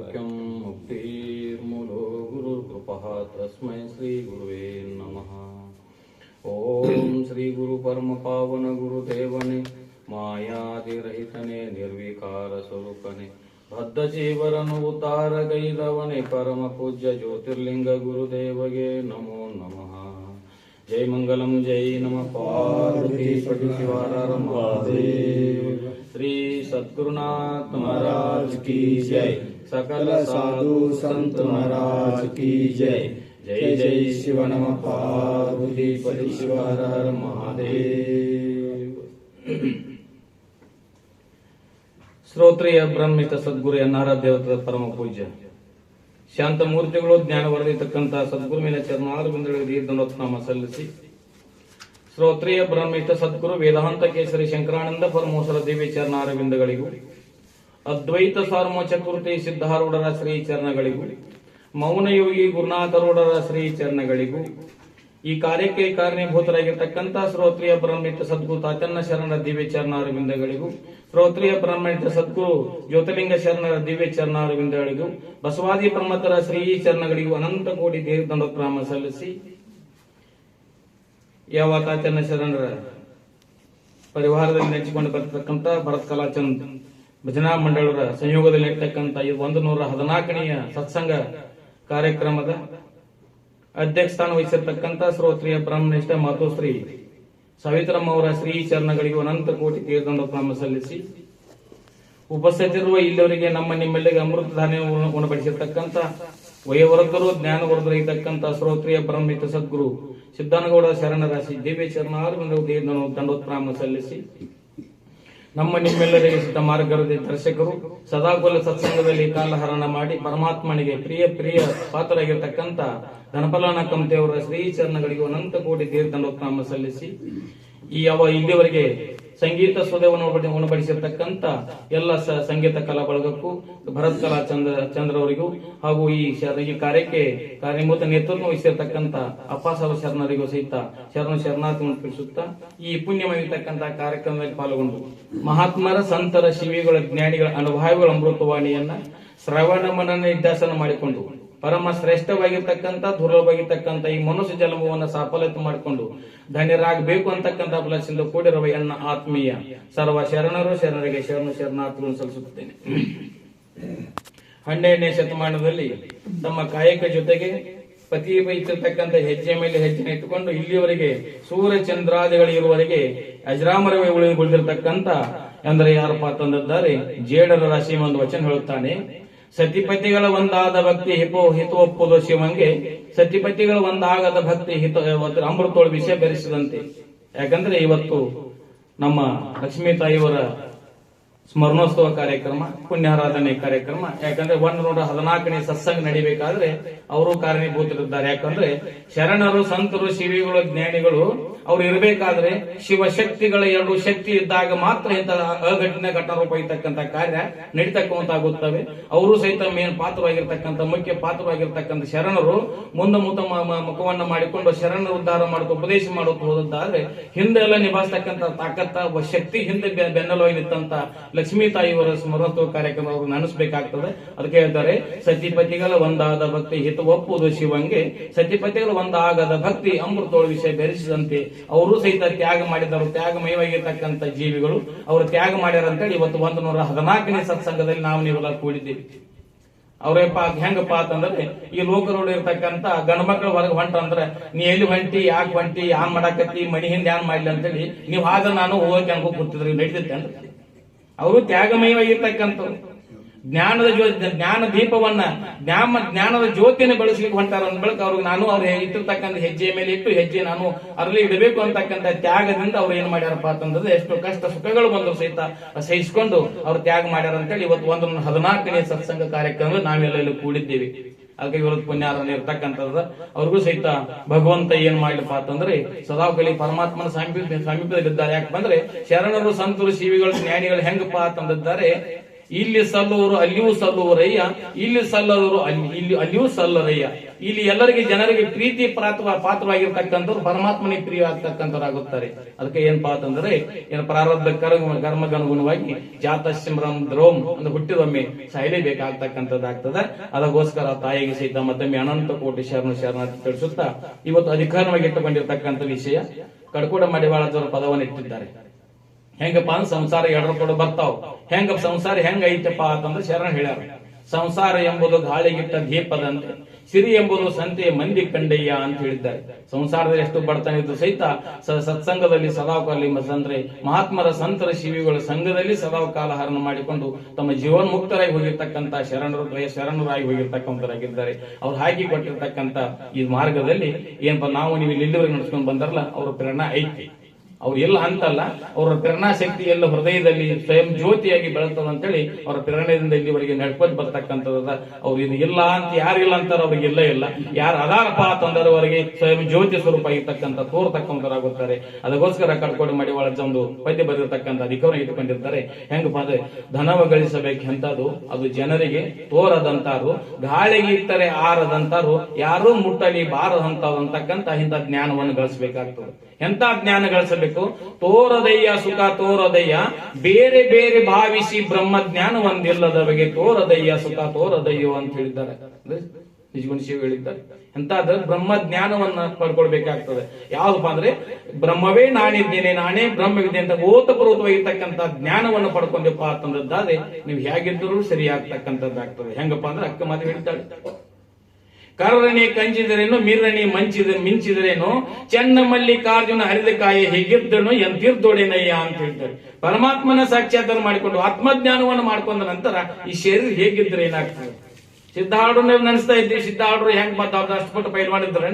वाक्यं मुक्तिर्मूलो गुरुर्कृपः तस्मै श्री गुरुवे नमः। ओम श्री गुरु परम पावन गुरुदेवने मायादिरहितने निर्विकार स्वरूपने बद्ध जीवरनु उतार गैरवने परम पूज्य ज्योतिर्लिंग गुरुदेवगे नमो नमः। जय मंगलम जय नमः पार्वती पति शिवार महादेव। श्री सद्गुरुनाथ महाराज की जय। सकल साधु संत महाराज की जय। जय जय शिव नमः पार्वती पति शिवार महादेव। ಶ್ರೋತ್ರಿಯ ಬ್ರಹ್ಮಿತ ಸದ್ಗುರು ಎನ್ನಾರಾಧ್ಯವ ಪರಮ ಪೂಜ್ಯ ಶಾಂತ ಮೂರ್ತಿಗಳು ಜ್ಞಾನ ವರದಿತಕ್ಕಂಥ ಸದ್ಗುರುವಿನ ಚರಣಾರವಿಂದಗಳಿಗೆ ದೀರ್ಘನೋತ್ನಾಮ ಸಲ್ಲಿಸಿ ಶ್ರೋತ್ರಿಯ ಬ್ರಹ್ಮಿತ ಸದ್ಗುರು ವೇದಾಂತ ಕೇಸರಿ ಶಂಕರಾನಂದ ಪರಮೋಸರ ದಿವ್ಯ ಚರಣಾರವಿಂದಗಳಿಗೂ ಅದ್ವೈತ ಸಾರ್ವಮೋಚ ಕೃತಿ ಸಿದ್ಧಾರೂಢರ ಶ್ರೀ ಚರಣಗಳಿಗೂ ಮೌನಯೋಗಿ ಗುರುನಾಥರೂಢರ ಶ್ರೀ ಚರಣಗಳಿಗೂ ಈ ಕಾರ್ಯಕ್ಕೆ ಕಾರಣೀಭೂತರಾಗಿರ್ತಕ್ಕಂಥ ಶ್ರೋತ್ರಿಯ ಬ್ರಹ್ಮಿತ ಸದ್ಗುರು ತಾತನ್ನ ಶರಣರ ದಿವ್ಯ ಚರಣಾರವಿಂದಗಳಿಗೂ ಶ್ರೋತ್ರಿಯ ಬ್ರಹ್ಮಿತ ಸದ್ಗುರು ಜ್ಯೋತಿರ್ಲಿಂಗ ಶರಣರ ದಿವ್ಯ ಚರಣಾರವಿಂದಗಳಿಗೂ ಬಸವಾದಿ ಪ್ರಮತರ ಶ್ರೀ ಚರಣಗಳಿಗೂ ಅನಂತ ಕೋಟಿ ದೀರ್ಘ ಸಲ್ಲಿಸಿ ಯಾವ ತಾತನ್ನ ಶರಣರ ಪರಿವಾರದಲ್ಲಿ ನೆಚ್ಚಿಕೊಂಡು ಬರ್ತಕ್ಕಂಥ ಭರತ್ ಕಲಾಚಂದ್ ಭಜನಾ ಮಂಡಳರ ಸಂಯೋಗದಲ್ಲಿ ಇರ್ತಕ್ಕಂಥ 114ನೆಯ ಸತ್ಸಂಗ ಕಾರ್ಯಕ್ರಮದ ಅಧ್ಯಕ್ಷ ಸ್ಥಾನ ವಹಿಸಿರ್ತಕ್ಕಂಥ ಶ್ರೋತ್ರಿಯ ಬ್ರಹ್ಮನಿಷ್ಠ ಮಾತೋಶ್ರೀ ಸಾವಿತ್ರಮ್ಮ ಅವರ ಶ್ರೀ ಚರಣಗಳಿಗೂ ಅನಂತ ಕೋಟಿ ತೀರ್ಥಪ್ರಾಮ ಸಲ್ಲಿಸಿ ಉಪಸ್ಥಿತರಿರುವ ಇಲ್ಲಿವರಿಗೆ ನಮ್ಮ ನಿಮ್ಮೆಲ್ಲರಿಗೆ ಅಮೃತ ಧಾನ್ಯ ಉಣಬಡಿಸಿರ್ತಕ್ಕಂಥ ವಯೋವರ್ಧರು ಜ್ಞಾನವರ್ಧರು ಇರತಕ್ಕಂಥ ಶ್ರೋತ್ರಿಯ ಬ್ರಹ್ಮಿತ ಸದ್ಗುರು ಸಿದ್ದಾನಗೌಡ ಶರಣರಾಶಿ ದಿವ್ಯ ಚರಣಾರವಿಂದ ದಂಡೋತ್ಪ್ರಾಮ ಸಲ್ಲಿಸಿ ನಮ್ಮ ನಿಮ್ಮೆಲ್ಲರಿಗೆ ಸಿದ್ಧ ಮಾರ್ಗದ ದರ್ಶಕರು ಸದಾಗೋಲ ಸತ್ಸಂಗದಲ್ಲಿ ಕಾಲಹರಣ ಮಾಡಿ ಪರಮಾತ್ಮನಿಗೆ ಪ್ರಿಯ ಪಾತ್ರರಾಗಿರ್ತಕ್ಕಂಥ ಧನಪಲಾನ ಕಂತೆಯವರ ಶ್ರೀ ಚರಣಗಳಿಗೂ ಅನಂತ ಕೋಟಿ ತೀರ್ಥನೋತ್ನಾಮ ಸಲ್ಲಿಸಿ ಇಲ್ಲಿವರೆಗೆ ಸಂಗೀತ ಸ್ವದವನ್ನು ಉಣಬಡಿಸಿರ್ತಕ್ಕಂಥ ಎಲ್ಲ ಸಂಗೀತ ಕಲಾ ಬಳಗಕ್ಕೂ ಭರತ್ ಕಲಾ ಚಂದ್ರವರಿಗೂ ಹಾಗೂ ಈ ಕಾರ್ಯಕ್ಕೆ ಕಾರ್ಯಭೂತ ನೇತೃತ್ವ ವಹಿಸಿರ್ತಕ್ಕಂಥ ಅಪ್ಪಾಸಾವ ಶರಣರಿಗೂ ಸಹಿತ ಶರಣಾರ್ಥಿ ತಿಳಿಸುತ್ತಾ ಈ ಪುಣ್ಯವಾಗಿರ್ತಕ್ಕಂಥ ಕಾರ್ಯಕ್ರಮದಲ್ಲಿ ಪಾಲ್ಗೊಂಡು ಮಹಾತ್ಮರ ಸಂತರ ಶಿವಿಗಳ ಜ್ಞಾನಿಗಳ ಅನುಭವಗಳ ಅಮೃತವಾಣಿಯನ್ನ ಶ್ರವಣ ಮನನ ನಿಧ್ಯಾಸನ ಮಾಡಿಕೊಂಡು ಪರಮ ಶ್ರೇಷ್ಠವಾಗಿರ್ತಕ್ಕಂಥ ದುರ್ಲಭವಾಗಿರ್ತಕ್ಕಂಥ ಈ ಮನುಷ್ಯ ಜನ್ಮವನ್ನು ಸಾಫಲ್ಯತೆ ಮಾಡಿಕೊಂಡು ಧನ್ಯರಾಗಬೇಕು ಅಂತಕ್ಕಂಥ ಫಲದಿಂದ ಕೂಡಿರುವ ಎನ್ನ ಆತ್ಮೀಯ ಸರ್ವ ಶರಣರು ಶರಣರಿಗೆ ಶರಣಾರ್ಥಿಗಳನ್ನು ಸಲ್ಲಿಸುತ್ತೇನೆ. 12ನೇ ಶತಮಾನದಲ್ಲಿ ತಮ್ಮ ಕಾಯಕ ಜೊತೆಗೆ ಪತಿ ಬೈತಿರ್ತಕ್ಕಂಥ ಹೆಜ್ಜೆ ಮೇಲೆ ಹೆಜ್ಜೆ ಇಟ್ಟುಕೊಂಡು ಇಲ್ಲಿಯವರೆಗೆ ಸೂರ್ಯ ಚಂದ್ರಾದಿಗಳು ಇರುವವರೆಗೆ ಅಜರಾಮರವೇ ಉಳಿದಿರ್ತಕ್ಕಂಥ ಅಂದ್ರೆ ಯಾರಪ್ಪ ತಂದಿದ್ದಾರೆ ಜೇಡರ ರಾಶಿ ಒಂದು ವಚನ ಹೇಳುತ್ತಾನೆ. ಸತಿಪತಿಗಳ ಒಂದಾದ ಭಕ್ತಿ ಹಿತವಪ್ಪುದು ಶಿವಂಗೆ ಸತಿಪತಿಗಳ ಒಂದಾಗದ ಭಕ್ತಿ ಅಮೃತೋಳು ವಿಷಯ ಬೆರೆಸಿದಂತೆ. ಯಾಕಂದ್ರೆ ಇವತ್ತು ನಮ್ಮ ಲಕ್ಷ್ಮೀ ತಾಯಿಯವರ ಸ್ಮರಣೋತ್ಸವ ಕಾರ್ಯಕ್ರಮ ಪುಣ್ಯಾರಾಧನೆ ಕಾರ್ಯಕ್ರಮ. ಯಾಕಂದ್ರೆ 114ನೇ ಸತ್ಸಂಗ ನಡಿಬೇಕಾದ್ರೆ ಅವರು ಕಾರಣೀಭೂತರಿದ್ದಾರೆ. ಯಾಕಂದ್ರೆ ಶರಣರು ಸಂತರು ಶಿವಿಗಳು ಜ್ಞಾನಿಗಳು ಅವ್ರು ಇರಬೇಕಾದ್ರೆ ಶಿವಶಕ್ತಿಗಳ 2 ಶಕ್ತಿ ಇದ್ದಾಗ ಮಾತ್ರ ಇಂತಹ ಅಘಟನೆ ಘಟನರೂಪ ಇರ್ತಕ್ಕಂಥ ಕಾರ್ಯ ನಡೀತಕ್ಕಂತಾಗುತ್ತವೆ. ಅವರು ಸಹಿತ ಮೇನ್ ಪಾತ್ರವಾಗಿರ್ತಕ್ಕಂಥ ಮುಖ್ಯ ಪಾತ್ರವಾಗಿರ್ತಕ್ಕಂಥ ಶರಣರು ಮುಂದೆ ಮುಖವನ್ನ ಮಾಡಿಕೊಂಡು ಶರಣರ ಉದ್ಧಾರ ಮಾಡುತ್ತ ಉಪದೇಶ ಮಾಡುತ್ತ ಹೋದದ್ದಾದ್ರೆ ಹಿಂದೆ ಎಲ್ಲ ನಿಭಾಯಿಸ್ತಕ್ಕಂಥ ತಾಕತ್ತ ಶಕ್ತಿ ಹಿಂದೆ ಬೆನ್ನೆಲುವಾಗಿ ನಿಂತ ಲಕ್ಷ್ಮೀ ತಾಯಿಯವರ ಸ್ಮರಣೋತ್ಸವ ಕಾರ್ಯಕ್ರಮ ಅವರು ನೆನೆಸಬೇಕಾಗ್ತದೆ. ಅದಕ್ಕೆ ಹೇಳ್ತಾರೆ ಸತಿಪತಿಗಳ ಒಂದಾದ ಭಕ್ತಿ ಹಿತವಪ್ಪುದು ಶಿವಂಗೆ ಸತಿಪತಿಗಳ ಒಂದಾಗದ ಭಕ್ತಿ ಅಮೃತೋಳ ವಿಷಯ ಬೆರೆಸಿದಂತೆ. ಅವರು ಸಹಿತ ತ್ಯಾಗ ಮಾಡಿದರು. ತ್ಯಾಗಮಯವಾಗಿರ್ತಕ್ಕಂಥ ಜೀವಿಗಳು ಅವರು ತ್ಯಾಗ ಮಾಡ್ಯಾರ ಅಂತೇಳಿ ಇವತ್ತು 114ನೇ ಸತ್ಸಂಗದಲ್ಲಿ ನಾವು ನೀವೆಲ್ಲ ಕೂಡಿದ್ದೀವಿ. ಅವ್ರೇಪ ಹೆಂಗಪ್ಪ ಅಂತಂದ್ರೆ ಈ ಲೋಕರೋಡ್ ಇರ್ತಕ್ಕಂಥ ಗಂಡ ಮಕ್ಕಳು ಹೊರಗೆ ಹೊಂಟ ಅಂದ್ರೆ ನೀ ಎಲ್ಲಿ ಹೊಂಟಿ ಯಾಕೆ ಹೊಂಟಿ ಯಾನ್ ಮಾಡಾಕತ್ತಿ ಮನಿ ಹಿಂದೆ ಯಾನ್ ಮಾಡ್ಲಿ ಅಂತೇಳಿ ನೀವು ಆಗ ನಾನು ಹೋಗಕ್ಕೆ ಅನ್ಕೋ ಕೂತಿದ್ರಿ ನಡೀತೈತೆ ಅಂದ್ರೆ ಅವರು ತ್ಯಾಗಮಯವಾಗಿರ್ತಕ್ಕಂಥವ್ರು. ಜ್ಞಾನ ದೀಪವನ್ನ ಜ್ಞಾನದ ಜ್ಯೋತಿಯನ್ನು ಬೆಳೆಸ್ಲಿಕ್ಕೆ ಹೊಂಟಾರ ಅಂದ ಬಳಿಕ ಅವ್ರಿಗೆ ನಾನು ಅವ್ರು ಇಟ್ಟಿರ್ತಕ್ಕಂಥ ಹೆಜ್ಜೆಯ ಮೇಲೆ ಇಟ್ಟು ಹೆಜ್ಜೆ ನಾನು ಅರಳಿ ಇಡಬೇಕು ಅಂತಕ್ಕಂಥ ತ್ಯಾಗದಿಂದ ಅವ್ರು ಏನ್ ಮಾಡ್ಯಾರಪ್ಪ ಅಂತಂದ್ರೆ ಎಷ್ಟು ಕಷ್ಟ ಸುಖಗಳು ಬಂದ್ರು ಸಹಿತ ಸಹಿಸಿಕೊಂಡು ಅವ್ರು ತ್ಯಾಗ ಮಾಡ್ಯಾರ ಅಂತೇಳಿ ಇವತ್ತು 114ನೇ ಸತ್ಸಂಗ ಕಾರ್ಯಕ್ರಮ ನಾವೆಲ್ಲ ಕೂಡಿದ್ದೇವೆ. ಅದಕ್ಕೆ ಇವತ್ತು ಪುಣ್ಯಾರನ್ನ ಇರ್ತಕ್ಕಂಥದ್ದು ಅವ್ರಿಗೂ ಸಹಿತ ಭಗವಂತ ಏನ್ ಮಾಡ್ಲಪ್ಪ ಅಂತಂದ್ರೆ ಸದಾಕಲಿ ಪರಮಾತ್ಮನ ಸಮೀಪದಲ್ಲಿದ್ದಾರೆ. ಯಾಕೆ ಬಂದ್ರೆ ಶರಣರು ಸಂತರು ಶಿವಿಗಳು ಜ್ಞಾನಿಗಳು ಹೆಂಗಪ್ಪ ಅಂತಂದಿದ್ದಾರೆ ಇಲ್ಲಿ ಸಲ್ಲುವರು ಅಲ್ಲಿಯೂ ಸಲ್ಲುವರಯ್ಯ, ಇಲ್ಲಿ ಸಲ್ಲವರು ಅಲ್ಲಿಯೂ ಸಲ್ಲರಯ್ಯ. ಇಲ್ಲಿ ಎಲ್ಲರಿಗೆ ಜನರಿಗೆ ಪ್ರೀತಿ ಪಾತ್ರವಾಗಿರ್ತಕ್ಕಂಥವ್ರು ಪರಮಾತ್ಮನಿಗೆ ಪ್ರಿಯ ಆಗ್ತಕ್ಕಂಥವ್ರಾಗುತ್ತಾರೆ. ಅದಕ್ಕೆ ಏನಪ್ಪಾ ಅಂತಂದ್ರೆ ಏನು ಪ್ರಾರಬ್ಧ ಕರ್ಮಗನುಗುಣವಾಗಿ ಜಾತಸ್ಯಮ್ರಂ ದ್ರೋಮ್ ಅಂದ್ರೆ ಹುಟ್ಟಿದೊಮ್ಮೆ ಸಾಯಲೇಬೇಕಾಗ್ತಕ್ಕಂಥದ್ದಾಗ್ತದೆ. ಅದಕ್ಕೋಸ್ಕರ ತಾಯಿಗೆ ಸಹಿತ ಮತ್ತೊಮ್ಮೆ ಅನಂತ ಕೋಟಿ ಶರಣಾರ್ಥಿ ತಿಳಿಸುತ್ತಾ ಇವತ್ತು ಅಧಿಕಾರವಾಗಿ ಇಟ್ಟುಕೊಂಡಿರ್ತಕ್ಕಂಥ ವಿಷಯ ಕಡ್ಕೋಡ ಮಡಿವಾಳದವರ ಪದವನ್ನು ಇಟ್ಟಿದ್ದಾರೆ. ಹೆಂಗಪ್ಪ ಅಂದ್ರೆ ಸಂಸಾರ ಎರಡರ ಕೂಡ ಬರ್ತಾವ. ಹೆಂಗ ಸಂಸಾರ ಹೆಂಗ ಐತಪ್ಪ ಅಂತಂದ್ರೆ ಶರಣ ಹೇಳ್ಯಾರ, ಸಂಸಾರ ಎಂಬುದು ಗಾಳಿಗಿಟ್ಟ ದೀಪದಂತೆ, ಸಿರಿ ಎಂಬುದು ಸಂತೆಯ ಮಂದಿ ಕಂಡಯ್ಯ ಅಂತ ಹೇಳಿದ್ದಾರೆ. ಸಂಸಾರದಲ್ಲಿ ಎಷ್ಟು ಬಡತನ ಇದ್ದು ಸಹಿತ ಸತ್ಸಂಗದಲ್ಲಿ ಸದಾಕಾಲ ಅಂದ್ರೆ ಮಹಾತ್ಮರ ಸಂತರ ಶಿವಿಗಳ ಸಂಘದಲ್ಲಿ ಸದಾಕಾಲ ಹರಣ ಮಾಡಿಕೊಂಡು ತಮ್ಮ ಜೀವನ ಮುಕ್ತರಾಗಿ ಹೋಗಿರ್ತಕ್ಕಂಥ ಶರಣರಾಗಿ ಹೋಗಿರ್ತಕ್ಕಂಥರಾಗಿದ್ದಾರೆ. ಅವ್ರು ಹಾಕಿ ಕೊಟ್ಟಿರ್ತಕ್ಕಂಥ ಈ ಮಾರ್ಗದಲ್ಲಿ ಏನಪ್ಪ ನಾವು ನೀವು ಇಲ್ಲಿವರೆಗೆ ನಡ್ಸ್ಕೊಂಡು ಬಂದಾರಲ್ಲ ಅವ್ರ ಪ್ರೇರಣಾ ಐತಿ. ಅವ್ರು ಎಲ್ಲ ಅಂತಲ್ಲ, ಅವರ ಪ್ರೇರಣಾ ಶಕ್ತಿ ಎಲ್ಲ ಹೃದಯದಲ್ಲಿ ಸ್ವಯಂ ಜ್ಯೋತಿಯಾಗಿ ಬೆಳತದ ಅಂತೇಳಿ ಅವರ ಪ್ರೇರಣೆಯಿಂದ ಇಲ್ಲಿವರೆಗೆ ನಡ್ಕೊಂಡು ಬರ್ತಕ್ಕಂಥದ. ಅವ್ರು ಇದು ಇಲ್ಲ ಅಂತ ಯಾರಿಲ್ಲ ಅಂತಾರ ಅವ್ರಿಗೆ ಇಲ್ಲ ಇಲ್ಲ, ಯಾರು ಅದಾರಪ್ಪ ಅಂತಂದವರಿಗೆ ಸ್ವಯಂ ಜ್ಯೋತಿ ಸ್ವರೂಪ ಆಗಿರ್ತಕ್ಕಂಥ ತೋರ್ತಕ್ಕಂಥವರಾಗುತ್ತಾರೆ. ಅದಕ್ಕೋಸ್ಕರ ಕಡ್ಕೋಡು ಮಡಿವಾಳ ಒಂದು ಪದ್ಯ ಬರೆದಿರ್ತಕ್ಕಂಥ ಅಧಿಕಾರ ಇಟ್ಟುಕೊಂಡಿರ್ತಾರೆ. ಹೆಂಗಪ್ಪ ಅಂದ್ರೆ ಧನವ ಗಳಿಸಬೇಕೆಂತದು ಅದು ಜನರಿಗೆ ತೋರದಂತಾರು, ಗಾಳಿಗೆ ಇಟ್ಟರೆ ಆರದಂತಾರು, ಯಾರೂ ಮುಟ್ಟಲಿ ಬಾರದಂತಾರು ಅಂತಕ್ಕಂಥ ಇಂಥ ಜ್ಞಾನವನ್ನು ಗಳಿಸಬೇಕಾಗ್ತದೆ. ಎಂತ ಜ್ಞಾನ ಗಳಿಸಬೇಕು? ತೋರದಯ್ಯ ಸುಖ ತೋರದಯ್ಯ, ಬೇರೆ ಬೇರೆ ಭಾವಿಸಿ ಬ್ರಹ್ಮ ಜ್ಞಾನ ಒಂದಿಲ್ಲದವರಿಗೆ ತೋರದಯ್ಯ ಸುಖ ತೋರದಯ್ಯೋ ಅಂತ ಹೇಳಿದ್ದಾರೆ. ನಿಜಗುಣ ಶಿವ ಹೇಳಿದ್ದಾರೆ. ಎಂತಾದ್ರೆ ಬ್ರಹ್ಮ ಜ್ಞಾನವನ್ನ ಪಡ್ಕೊಳ್ಬೇಕಾಗ್ತದೆ. ಯಾವ್ದಪ್ಪ ಅಂದ್ರೆ ಬ್ರಹ್ಮವೇ ನಾನಿದ್ದೇನೆ, ನಾನೇ ಬ್ರಹ್ಮವಿದೆ ಅಂತ ಓತಪೂರ್ವಕವಾಗಿರ್ತಕ್ಕಂಥ ಜ್ಞಾನವನ್ನು ಪಡ್ಕೊಂಡಪ್ಪ ಅಂತಂದದ್ದಾದ್ರೆ ನೀವು ಹೇಗಿದ್ದರೂ ಸರಿ ಆಗ್ತಕ್ಕಂಥದ್ದಾಗ್ತದೆ. ಹೆಂಗಪ್ಪ ಅಂದ್ರೆ ಅಕ್ಕ ಮಾತು ಹೇಳ್ತಾಳೆ, ಕರ್ರಣಿ ಕಂಚಿದರೇನು ಮಿರಣಿ ಮಿಂಚಿದರೇನು, ಚೆನ್ನ ಮಲ್ಲಿಕಾರ್ಜುನ ಹರಿದ ಕಾಯಿ ಹೀಗಿದ್ದನು ಎಂತಿರ್ದೊಡೆನಯ್ಯ ಅಂತ ಹೇಳ್ತಾರೆ. ಪರಮಾತ್ಮನ ಸಾಕ್ಷಾತ್ಕಾರ ಮಾಡಿಕೊಂಡು ಆತ್ಮಜ್ಞಾನವನ್ನು ಮಾಡ್ಕೊಂಡ ನಂತರ ಈ ಶರೀರ ಹೇಗಿದ್ರೆ ಏನಾಗ್ತದೆ? ಸಿದ್ಧಾರ್ಢ ನೆನೆಸ್ತಾ ಇದ್ದೀವಿ, ಸಿದ್ಧಾರ್ಢರು ಹೆಂಗ್ ಮಾತಾಡ್ದ ಅಷ್ಟಪಟ್ಟು ಪೈಲ್ ಮಾಡಿದ್ರೆ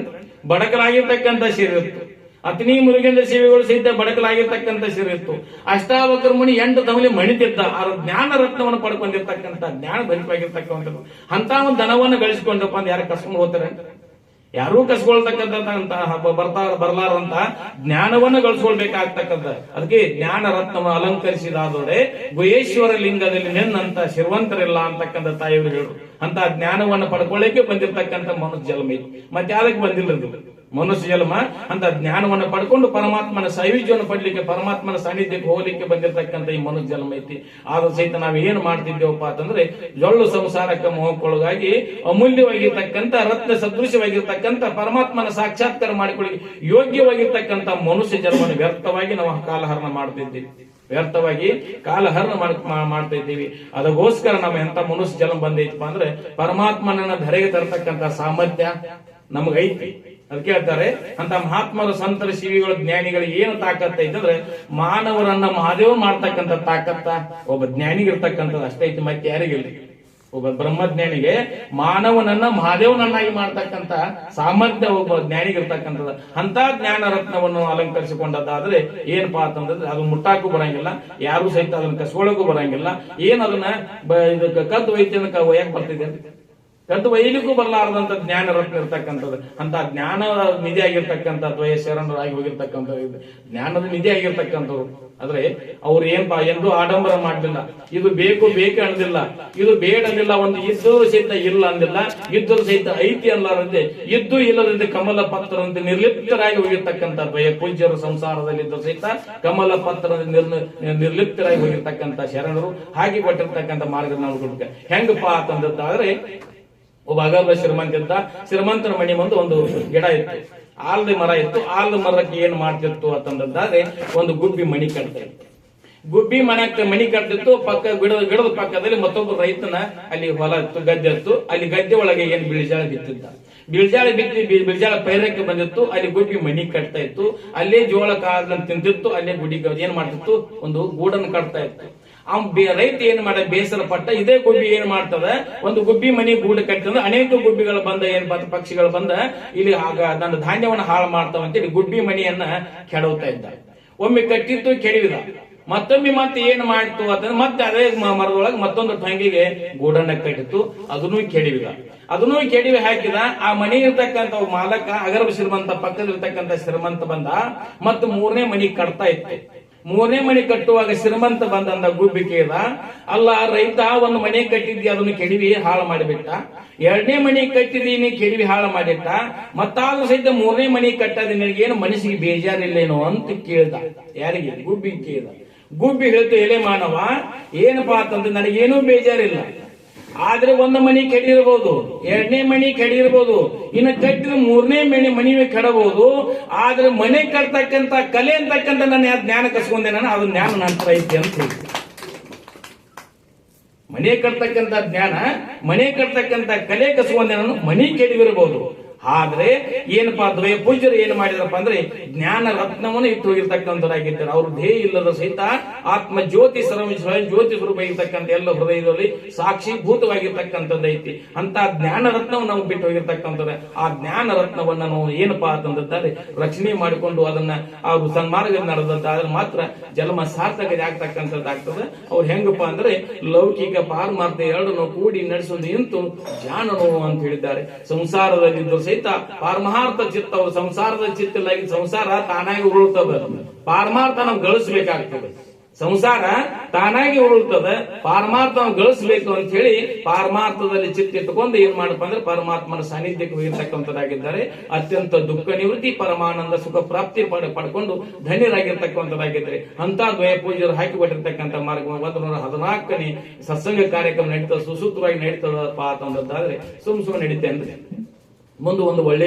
ಬಡಕಲಾಗಿರ್ತಕ್ಕಂಥ ಶರೀರ ಇತ್ತು. ಅಗ್ನಿ ಮುರುಗೇಂದ್ರ ಸೇವೆಗಳು ಸಹಿತ ಬಡಕಲಾಗಿರ್ತಕ್ಕಂಥ ಶರೀರ ಇತ್ತು. ಅಷ್ಟಾವಕರ ಮುನಿ 8 ತಮಲಿ ಮಣಿತಿದ್ದ. ಆ ಜ್ಞಾನ ರತ್ನವನ್ನು ಪಡ್ಕೊಂಡಿರ್ತಕ್ಕಂಥ ಜ್ಞಾನ ಭರಿತವಾಗಿರ್ತಕ್ಕಂಥದ್ದು. ಅಂತ ಒಂದು ಧನವನ್ನು ಗಳಿಸಿಕೊಂಡಪ್ಪ ಅಂತ ಯಾರು ಕಸ್ಕೊಂಡು ಹೋಗ್ತಾರೆ? ಯಾರೂ ಕಸ್ಕೊಳ್ತಕ್ಕಂಥ ಬರ್ಲಾರಂತ ಜ್ಞಾನವನ್ನು ಗಳಿಸ್ಕೊಳ್ಬೇಕಾಗ್ತಕ್ಕಂಥ. ಅದಕ್ಕೆ ಜ್ಞಾನ ರತ್ನವನ್ನು ಅಲಂಕರಿಸಿದಾದೊಡೆ ಗುಹೇಶ್ವರ ಲಿಂಗದಲ್ಲಿ ನಿನ್ನಂತ ಶಿರವಂತರಿಲ್ಲ ಅಂತಕ್ಕಂಥ ತಾಯಿಯವರು ಹೇಳು. ಅಂತ ಜ್ಞಾನವನ್ನು ಪಡ್ಕೊಳ್ಳಿಕ್ಕೆ ಬಂದಿರತಕ್ಕಂಥ ಮನುಷ್ಯ ಜನ್ಮ ಐತಿ, ಮತ್ತೆ ಯಾವ್ದಕ್ಕೆ ಬಂದಿಲ್ಲದು ಮನುಷ್ಯ ಜನ್ಮ. ಅಂತ ಜ್ಞಾನವನ್ನು ಪಡ್ಕೊಂಡು ಪರಮಾತ್ಮನ ಸಾಯುಜ್ಯವನ್ನು ಪಡ್ಲಿಕ್ಕೆ, ಪರಮಾತ್ಮನ ಸಾನ್ನಿಧ್ಯಕ್ಕೆ ಹೋಗ್ಲಿಕ್ಕೆ ಬಂದಿರತಕ್ಕಂಥ ಈ ಮನುಷ್ಯ ಜನ್ಮ ಐತಿ. ಆದ್ರೂ ಸಹಿತ ನಾವ್ ಏನ್ ಮಾಡ್ತಿದ್ದೇವಪ್ಪ ಅಂತಂದ್ರೆ ಜೊಳ್ಳು ಸಂಸಾರಕ್ಕೆ ಮೋಹಕ್ಕೊಳಗಾಗಿ ಅಮೂಲ್ಯವಾಗಿರ್ತಕ್ಕಂಥ ರತ್ನ ಸದೃಶವಾಗಿರ್ತಕ್ಕಂಥ ಪರಮಾತ್ಮನ ಸಾಕ್ಷಾತ್ಕಾರ ಮಾಡಿಕೊಳ್ಳಿ ಯೋಗ್ಯವಾಗಿರ್ತಕ್ಕಂಥ ಮನುಷ್ಯ ಜನ್ಮನ ವ್ಯರ್ಥವಾಗಿ ನಾವು ಕಾಲಹರಣ ಮಾಡ್ತಿದ್ದೀವಿ, ವ್ಯರ್ಥವಾಗಿ ಕಾಲಹರಣ ಮಾಡ್ತಾ ಇದ್ದೀವಿ. ಅದಕ್ಕೋಸ್ಕರ ನಾವು ಎಂತ ಮನುಷ್ಯ ಜನ್ಮ ಬಂದೈತಪ್ಪ ಅಂದ್ರೆ ಪರಮಾತ್ಮನನ್ನ ಧರೆಗೆ ತರತಕ್ಕಂಥ ಸಾಮರ್ಥ್ಯ ನಮಗೈತಿ. ಅದಕ್ಕೆ ಹೇಳ್ತಾರೆ ಅಂತ ಮಹಾತ್ಮರ ಸಂತರ ಶಿವಿಗಳು ಜ್ಞಾನಿಗಳಿಗೆ ಏನು ತಾಕತ್ತ ಐತಂದ್ರೆ ಮಾನವರನ್ನ ಮಹಾದೇವ ಮಾಡ್ತಕ್ಕಂಥ ತಾಕತ್ತ ಒಬ್ಬ ಜ್ಞಾನಿಗೆ ಇರ್ತಕ್ಕಂಥದ್ದು ಅಷ್ಟೇ ಐತಿ, ಮತ್ತೆ ಯಾರಿಗಿಲ್ಲ. ಒಬ್ಬ ಬ್ರಹ್ಮಜ್ಞಾನಿಗೆ ಮಾನವನನ್ನ ಮಹಾದೇವನನ್ನಾಗಿ ಮಾಡ್ತಕ್ಕಂಥ ಸಾಮರ್ಥ್ಯ ಒಬ್ಬ ಜ್ಞಾನಿಗೆ ಇರ್ತಕ್ಕಂಥದ್ದು. ಅಂತ ಜ್ಞಾನ ರತ್ನವನ್ನು ಅಲಂಕರಿಸಿಕೊಂಡದ್ದಾದ್ರೆ ಏನಪ್ಪಾ ಅಂತಂದ್ರೆ ಅದು ಮುಟ್ಟಾಕು ಬರಂಗಿಲ್ಲ, ಯಾರು ಸಹಿತ ಅದನ್ನ ಕಸ್ಕೊಳ್ಳೋಕು ಬರಂಗಿಲ್ಲ. ಏನ್ ಅದನ್ನ ಕದ್ದು ವೈದ್ಯನ ಒಯ್ಯಕ್ ಬರ್ತಿದೆ, ಕದ್ದು ಒಯ್ಯಲಿಕ್ಕೂ ಬರಲಾರದಂತ ಜ್ಞಾನ ರತ್ನ ಇರ್ತಕ್ಕಂಥದ್ದು. ಅಂತ ಜ್ಞಾನ ನಿಧಿ ಆಗಿರ್ತಕ್ಕಂಥ ದ್ವಯ ಶರಣರಾಗಿ ಹೋಗಿರ್ತಕ್ಕಂಥ ಜ್ಞಾನದ ನಿಧಿ ಆಗಿರ್ತಕ್ಕಂಥವ್ರು. ಆದ್ರೆ ಅವ್ರು ಏನ್ಪಾ ಎಂದು ಆಡಂಬರ ಮಾಡಲಿಲ್ಲ, ಇದು ಬೇಕು ಅನ್ನೋದಿಲ್ಲ, ಇದು ಬೇಡದಿಲ್ಲ, ಒಂದು ಇದ್ದರೂ ಸಹಿತ ಇಲ್ಲ ಅಂದಿಲ್ಲ, ಇದ್ದರೂ ಸಹಿತ ಐತಿ ಅಲ್ಲಾರಂತೆ, ಇದ್ದು ಇಲ್ಲದಂತೆ ಕಮಲ ಪತ್ರದಂತೆ ನಿರ್ಲಿಪ್ತರಾಗಿ ಹೋಗಿರ್ತಕ್ಕಂಥ ದ್ವಯ ಪೂಜ್ಯರು ಸಂಸಾರದಲ್ಲಿದ್ದರೂ ಸಹಿತ ಕಮಲ ಪತ್ರದ ನಿರ್ಲಿಪ್ತರಾಗಿ ಹೋಗಿರ್ತಕ್ಕಂಥ ಶರಣರು ಹಾಗೆ ಕೊಟ್ಟಿರ್ತಕ್ಕಂಥ ಮಾರ್ಗ ನಾವು ಕೊಡ್ತೇವೆ. ಹೆಂಗಪ್ಪಾ ಅಂತಂದಾದ್ರೆ ಒಬ್ಬ ಅಗರ್ಭ ಶ್ರೀಮಂತ ಶ್ರೀಮಂತರ ಮನೆ ಮುಂದೆ ಒಂದು ಗಿಡ ಇತ್ತು, ಆಲದ ಮರ ಇತ್ತು. ಆಲದ ಮರಕ್ಕೆ ಏನ್ ಮಾಡ್ತಿತ್ತು ಅಂತಂದಾದ್ರೆ ಒಂದು ಗುಬ್ಬಿ ಮಣಿ ಕಟ್ತಾ ಇತ್ತು. ಗುಬ್ಬಿ ಮಣಿ ಕಟ್ತಿತ್ತು. ಗಿಡದ ಪಕ್ಕದಲ್ಲಿ ಮತ್ತೊಬ್ಬ ರೈತನ ಅಲ್ಲಿ ಹೊಲ ಇತ್ತು, ಗದ್ದೆ ಇತ್ತು. ಅಲ್ಲಿ ಗದ್ದೆ ಒಳಗೆ ಏನ್ ಬಿಳಿಜಾಳ ಬಿತ್ತಿದ್ದ. ಬಿಳಿಜಾಳ ಪೈರಕ್ಕೆ ಬಂದಿತ್ತು. ಅಲ್ಲಿ ಗುಬ್ಬಿ ಮಣಿ ಕಟ್ತಾ ಇತ್ತು. ಅಲ್ಲೇ ಜೋಳ ಕಾಳನ್ನ ತಿಂತಿತ್ತು. ಅಲ್ಲೇ ಗುಡಿ ಏನ್ ಮಾಡ್ತಿತ್ತು, ಒಂದು ಗೂಡನ್ನು ಕಟ್ತಾ ಇತ್ತು. ರೈತ ಏನ್ ಮಾಡ ಬೇಸರ ಪಟ್ಟ, ಇದೇ ಗುಬ್ಬಿ ಏನ್ ಮಾಡ್ತದ, ಒಂದು ಗುಬ್ಬಿ ಮನಿ ಗೂಡು ಕಟ್ಟಿದ್ರೆ ಅನೇಕ ಗುಬ್ಬಿಗಳು ಬಂದ ಏನ್ ಪಕ್ಷಿಗಳು ಬಂದ ಇಲ್ಲಿ ನನ್ನ ಧಾನ್ಯವನ್ನು ಹಾಳು ಮಾಡ್ತಾವ ಅಂತೇಳಿ ಗುಬ್ಬಿ ಮಣಿಯನ್ನ ಕೆಡವ್ತಾ ಇದ್ದ. ಒಮ್ಮೆ ಕಟ್ಟಿತ್ತು, ಕೆಡವಿದ. ಮತ್ತೊಮ್ಮೆ ಮತ್ತೆ ಏನ್ ಮಾಡ್ತು ಅಂತಂದ್ರೆ ಮತ್ತೆ ಅದೇ ಮರದೊಳಗೆ ಮತ್ತೊಂದು ಟಂಗಿಗೆ ಗೂಡನ್ನ ಕಟ್ಟಿತ್ತು, ಅದನ್ನೂ ಕೆಡವಿ ಹಾಕಿದ. ಆ ಮನೆ ಇರ್ತಕ್ಕಂಥ ಮಾಲಕ ಅಗರ್ಭ ಶ್ರೀಮಂತ ಪಕ್ಕದಲ್ಲಿರ್ತಕ್ಕಂಥ ಶ್ರೀಮಂತ ಬಂದ, ಮತ್ತು 3ನೇ ಮನಿ ಕಟ್ತಾ ಇತ್ತು. ಮೂರನೇ ಮನೆ ಕಟ್ಟುವಾಗ ಶ್ರೀಮಂತ ಬಂದಂದ ಗುಬ್ಬಿ ಕೇಳ್ದ, ಅಲ್ಲ ರೈತ ಒಂದು ಮನೆ ಕಟ್ಟಿದ್ದಿ ಅದನ್ನು ಕೆಡವಿ ಹಾಳು ಮಾಡಿಬಿಟ್ಟ, ಎರಡನೇ ಮನೆ ಕಟ್ಟಿದೀನಿ ಕೆಡವಿ ಹಾಳು ಮಾಡಿಟ್ಟ, ಮತ್ತಾದ್ರೂ ಸಹಿತ ಮೂರನೇ ಮನೆ ಕಟ್ಟದ ನಿನಗೇನು ಮನಸ್ಸಿಗೆ ಬೇಜಾರಿಲ್ಲೇನೋ ಅಂತ ಕೇಳ್ದ. ಯಾರಿಗೆ? ಗುಬ್ಬಿ ಕೇಳ್ದ. ಗುಬ್ಬಿ ಹೇಳ್ತು, ಎಲೆ ಮಾನವ, ಏನಪ್ಪಾ ಅಂತಂದ್ರೆ ನನಗೇನೂ ಬೇಜಾರಿಲ್ಲ, ಆದ್ರೆ ಒಂದು ಮನಿ ಕೆಡಿರ್ಬೋದು, ಎರಡನೇ ಮನಿ ಕೆಡಿರ್ಬೋದು, ಇನ್ನು ಕಟ್ಟಿದ್ರೆ ಮೂರನೇ ಮನಿ ಕೆಡಬಹುದು. ಆದ್ರೆ ಮನೆ ಕಟ್ತಕ್ಕಂತ ಕಲೆ ಅಂತಕ್ಕಂಥ ನಾನು ಜ್ಞಾನ ಕಸ್ಕೊಂಡೆ, ನಾನು ಅದು ಜ್ಞಾನ ನಂತರ ಐತಿ ಅಂತ ಹೇಳಿ. ಮನೆ ಕಟ್ತಕ್ಕಂತ ಜ್ಞಾನ, ಮನೆ ಕಟ್ತಕ್ಕಂತ ಕಲೆ ಕಸ್ಕೊಂಡೆ, ನಾನು ಮನಿ ಕೆಡವಿರಬಹುದು. ಆದ್ರೆ ಏನಪ್ಪಾ ದ್ವಯ ಪೂಜ್ಯರು ಏನ್ ಮಾಡಿದ್ರಪ್ಪ ಅಂದ್ರೆ ಜ್ಞಾನ ರತ್ನವನ್ನು ಇಟ್ಟು ಹೋಗಿರ್ತಕ್ಕಂಥದ್ದಾಗಿದ್ದಾರೆ. ಅವ್ರ ಧ್ಯೇಯ ಇಲ್ಲದ ಸಹಿತ ಆತ್ಮ ಜ್ಯೋತಿ ಸ್ವಯಂ ಜ್ಯೋತಿ ಸ್ವರೂಪ ಇರ್ತಕ್ಕಂಥ ಎಲ್ಲ ಹೃದಯದಲ್ಲಿ ಸಾಕ್ಷೀಭೂತವಾಗಿರ್ತಕ್ಕಂಥದ್ದೈತಿ. ಅಂತ ಜ್ಞಾನ ರತ್ನವನ್ನು ನಾವು ಬಿಟ್ಟು ಹೋಗಿರ್ತಕ್ಕಂಥದ್ದು. ಆ ಜ್ಞಾನ ರತ್ನವನ್ನ ನಾವು ಏನಪ್ಪಾ ಅಂತಂದ್ರೆ ರಕ್ಷಣೆ ಮಾಡಿಕೊಂಡು ಅದನ್ನ ಅವ್ರು ಸನ್ಮಾರ್ಗ ನಡೆದಂತಾದ್ರೆ ಮಾತ್ರ ಜನ್ಮ ಸಾರ್ಥಕತೆ ಆಗ್ತಕ್ಕಂಥದ್ದಾಗ್ತದೆ. ಅವ್ರು ಹೆಂಗಪ್ಪ ಅಂದ್ರೆ ಲೌಕಿಕ ಪಾರಮಾರ್ಥ ಎರಡನ್ನು ಕೂಡಿ ನಡೆಸೋದು ಇಂತು ಜಾಣನು ಅಂತ ಹೇಳಿದ್ದಾರೆ. ಸಂಸಾರದಲ್ಲಿದ್ದು ಸಹಿತ ಪಾರಮಾರ್ಥ ಚಿತ್ತ, ಸಂಸಾರದ ಚಿತ್ತಿಲ್ಲ, ಸಂಸಾರ ತಾನಾಗಿ ಉರುಳ್ತದ, ಪಾರಮಾರ್ಥ ನಾವು ಗಳಿಸಬೇಕಾಗ್ತದೆ. ಸಂಸಾರ ತಾನಾಗಿ ಉರುಳ್ತದೆ, ಪಾರಮಾರ್ಥ ನಾವು ಗಳಿಸಬೇಕು ಅಂತ ಹೇಳಿ ಪಾರಮಾರ್ಥದಲ್ಲಿ ಚಿತ್ತಿಟ್ಟುಕೊಂಡು ಏನ್ ಮಾಡಪ್ಪ ಅಂದ್ರೆ ಪರಮಾತ್ಮನ ಸಾನ್ನಿಧ್ಯಕ್ಕೆ ಹೋಗಿರ್ತಕ್ಕಂಥದ್ದಾಗಿದ್ದಾರೆ. ಅತ್ಯಂತ ದುಃಖ ನಿವೃತ್ತಿ, ಪರಮಾನಂದ ಸುಖ ಪ್ರಾಪ್ತಿ ಪಡ್ಕೊಂಡು ಧನ್ಯರಾಗಿರ್ತಕ್ಕಂಥದ್ದಾಗಿದ್ದಾರೆ. ಅಂತ ದ್ವಯ ಪೂಜೆಯರು ಹಾಕಿಕೊಟ್ಟಿರ್ತಕ್ಕಂಥ ಮಾರ್ಗ 114ನೇ ಸತ್ಸಂಗ ಕಾರ್ಯಕ್ರಮ ನಡೀತದ, ಸುಸೂತ್ರವಾಗಿ ನಡೀತದಪ್ಪ ಅಂತಂದಾದ್ರೆ ಸುಮ್ ನಡೀತೇನ್ರಿ. ಮುಂದೆ ಒಂದು ಒಳ್ಳೆ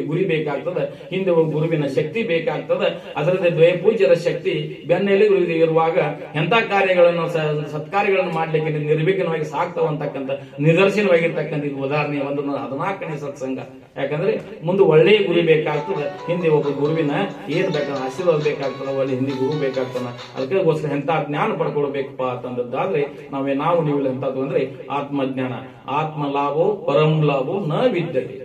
ಗುರಿ ಬೇಕಾಗ್ತದೆ, ಹಿಂದೆ ಒಂದು ಗುರುವಿನ ಶಕ್ತಿ ಬೇಕಾಗ್ತದೆ. ಅದರದ್ದೇ ದ್ವಯ ಪೂಜ್ಯರ ಶಕ್ತಿ ಬೆನ್ನೆಲೆ ಇರುವಾಗ ಎಂತ ಕಾರ್ಯಗಳನ್ನು ಸತ್ಕಾರ್ಯಗಳನ್ನು ಮಾಡ್ಲಿಕ್ಕೆ ನಿರ್ವಿಘ್ನವಾಗಿ ಸಾಕ್ತವಂತಕ್ಕಂಥ ನಿದರ್ಶನವಾಗಿರ್ತಕ್ಕಂಥ ಇದು ಉದಾಹರಣೆ 114ನೇ ಸತ್ಸಂಗ. ಯಾಕಂದ್ರೆ ಮುಂದೆ ಒಳ್ಳೆಯ ಗುರಿ ಬೇಕಾಗ್ತದೆ, ಹಿಂದೆ ಒಬ್ಬ ಗುರುವಿನ ಏನ್ ಬೇಕಾದ ಆಶೀರ್ವಾದ ಬೇಕಾಗ್ತದೆ, ಒಳ್ಳೆ ಹಿಂದಿ ಗುರು ಬೇಕಾಗ್ತಾನ. ಅದಕ್ಕೋಸ್ಕರ ಎಂತ ಜ್ಞಾನ ಪಡ್ಕೊಳ್ಬೇಕಪ್ಪ ಅಂತಂದಾದ್ರೆ ನಾವು ನೀವು ಎಂತದ್ದು ಅಂದ್ರೆ ಆತ್ಮಜ್ಞಾನ. ಆತ್ಮ ಲಾಭೋ ಪರಂ ಲಾಭೋ ನ ವಿದ್ಯತೆ,